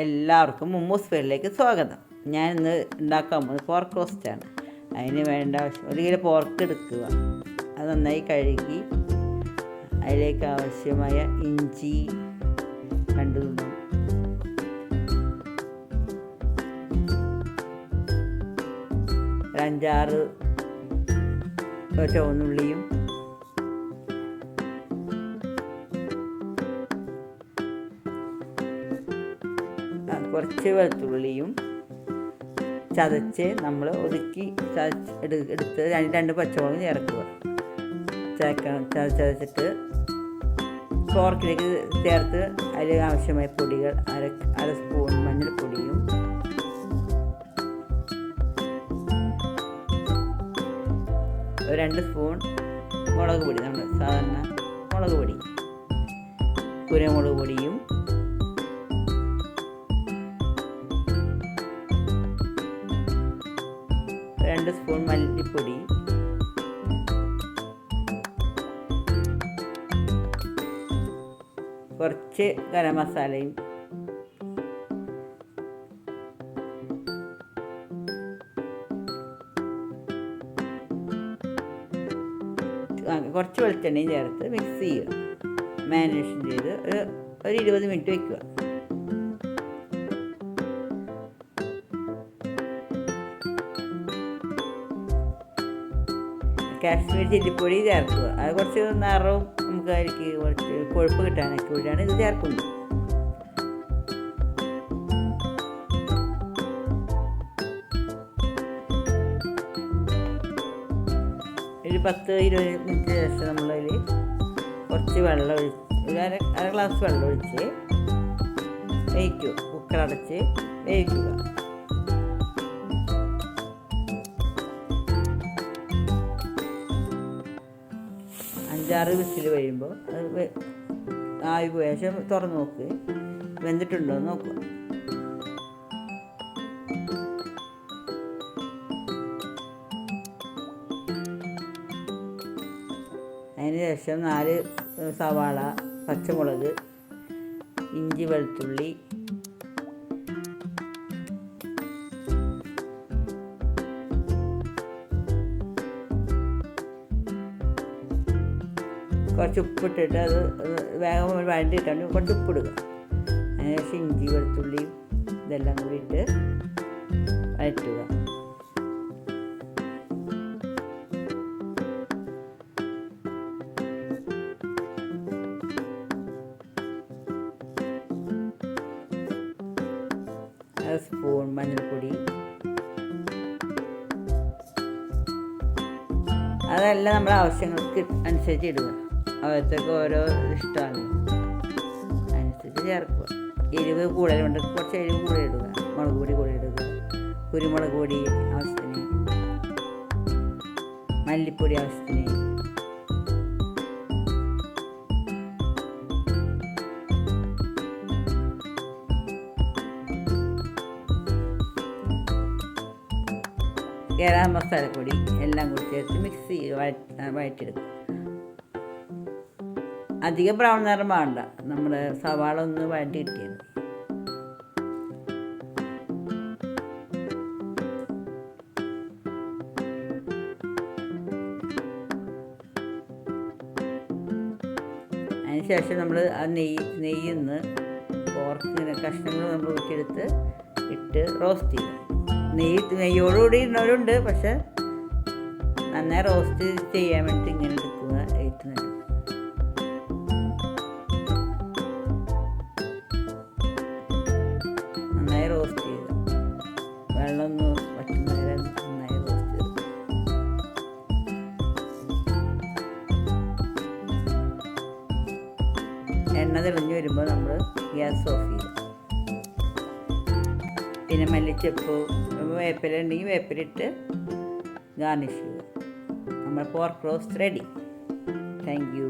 എല്ലാവർക്കും മുമ്മൂസ് പേരിലേക്ക് സ്വാഗതം. ഞാൻ ഇന്ന് ഉണ്ടാക്കാൻ പോകുന്നത് പോർക്ക് റോസ്റ്റാണ്. അതിന് വേണ്ട ആവശ്യം 1 കിലോ പോർക്ക് എടുക്കുക. അത് നന്നായി കഴുകി അതിലേക്ക് ആവശ്യമായ ഇഞ്ചി 2 തുണ്ടം, ഒരു 5-6 ചുവന്നുള്ളിയും, കുറച്ച് വെളുത്തുള്ളിയും ചതച്ച് നമ്മൾ ഒതുക്കി എടുത്ത് 2 പച്ചമുളകും ചേർക്കുക. ചതച്ചിട്ട് പോർക്കിലേക്ക് ചേർത്ത് അതിൽ ആവശ്യമായ പൊടികൾ അര സ്പൂൺ മഞ്ഞൾപ്പൊടിയും, ഒരു 2 സ്പൂൺ മുളക് പൊടി, നമ്മൾ സാധാരണ മുളക് പൊടി, കുരുമുളക് പൊടിയും, രണ്ട് സ്പൂൺ മല്ലിപ്പൊടി, കുറച്ച് ഗരം മസാലയും, കുറച്ച് വെളിച്ചെണ്ണയും ചേർത്ത് മിക്സ് ചെയ്യുക. മാരിനേഷൻ ചെയ്ത് ഒരു 20 മിനിറ്റ് വയ്ക്കുക. കാശ്മീർ ചില്ലിപ്പൊടി ചേർക്കുക. അത് കുറച്ച് നിറവും നമുക്ക് അതിലേക്ക് കുറച്ച് കൊഴുപ്പ് കിട്ടാനൊക്കെ വേണ്ടിയാണ് ഇത് ചേർക്കുന്നത്. ഒരു 10-20 മിനിറ്റ് ശേഷം നമ്മളതിൽ കുറച്ച് വെള്ളം ഒഴിച്ച് അര ഗ്ലാസ് വെള്ളം ഒഴിച്ച് വേവിക്കുക. കുക്കറടച്ച് വേവിക്കുക. 5-6 വിസിൽ കഴിയുമ്പോൾ അത് ആവി പോയ ശേഷം തുറന്ന് നോക്ക്, വെന്തിട്ടുണ്ടോ എന്ന് നോക്കുക. അതിന് ശേഷം 4 സവാള, പച്ചമുളക്, ഇഞ്ചി, വെളുത്തുള്ളി, കുറച്ച് ഉപ്പിട്ടിട്ട് അത് വേഗം വഴണ്ടിയിട്ടാണ് കുറച്ച് ഉപ്പിടുക. അതിനുശേഷം ഇഞ്ചി, വെളുത്തുള്ളിയും ഇതെല്ലാം കൂടി ഇട്ട് വഴറ്റുക. അര സ്പൂൺ മഞ്ഞൾപ്പൊടി, അതെല്ലാം നമ്മുടെ ആവശ്യങ്ങൾക്ക് അനുസരിച്ച് ഇടുക. അവിടത്തേക്ക് ഓരോ ഇഷ്ടമാണ് അനുസരിച്ച് ചേർക്കുക. എരിവ് കൂടുതലുണ്ട് കുറച്ച് എരിവ് കൂടുതൽ ഇടുക. മുളക് പൊടി കൂടി ഇടുക. കുരുമുളക് പൊടി ആവശ്യത്തിന്, മല്ലിപ്പൊടി ആവശ്യത്തിന്, ഗരം മസാലപ്പൊടി എല്ലാം കൂടി ചേർത്ത് മിക്സ് ചെയ്ത് വഴറ്റിയെടുക്കുക. അധികം ബ്രൗൺ നിറം വേണ്ട, നമ്മുടെ സവാള ഒന്ന് വഴറ്റി കിട്ടിയത്. അതിനുശേഷം നമ്മൾ ആ നെയ്യിന്ന് പോർക്ക് കഷ്ണങ്ങൾ നമ്മൾ ഊറ്റിയെടുത്ത് ഇട്ട് റോസ്റ്റ് ചെയ്യും. നെയ്യോടുകൂടി ഇടുന്നവരുണ്ട്, പക്ഷെ നന്നായി റോസ്റ്റ് ചെയ്യാൻ വേണ്ടി ഇങ്ങനെ എടുക്കുക. ഏറ്റവും നന്നായി റോസ്റ്റ് ചെയ്യുക. വെള്ളം ഒന്ന് വറ്റുന്ന വരെ നന്നായി റോസ്റ്റ് ചെയ്യുക. എണ്ണ തെളിഞ്ഞ് വരുമ്പോൾ നമ്മൾ ഗ്യാസ് ഓഫ് ചെയ്യുക. പിന്നെ മല്ലിച്ചപ്പ്, വേപ്പില ഉണ്ടെങ്കിൽ വേപ്പിലിട്ട് ഗാർണിഷ് ചെയ്യുക. നമ്മൾ pork roast ready. Thank you.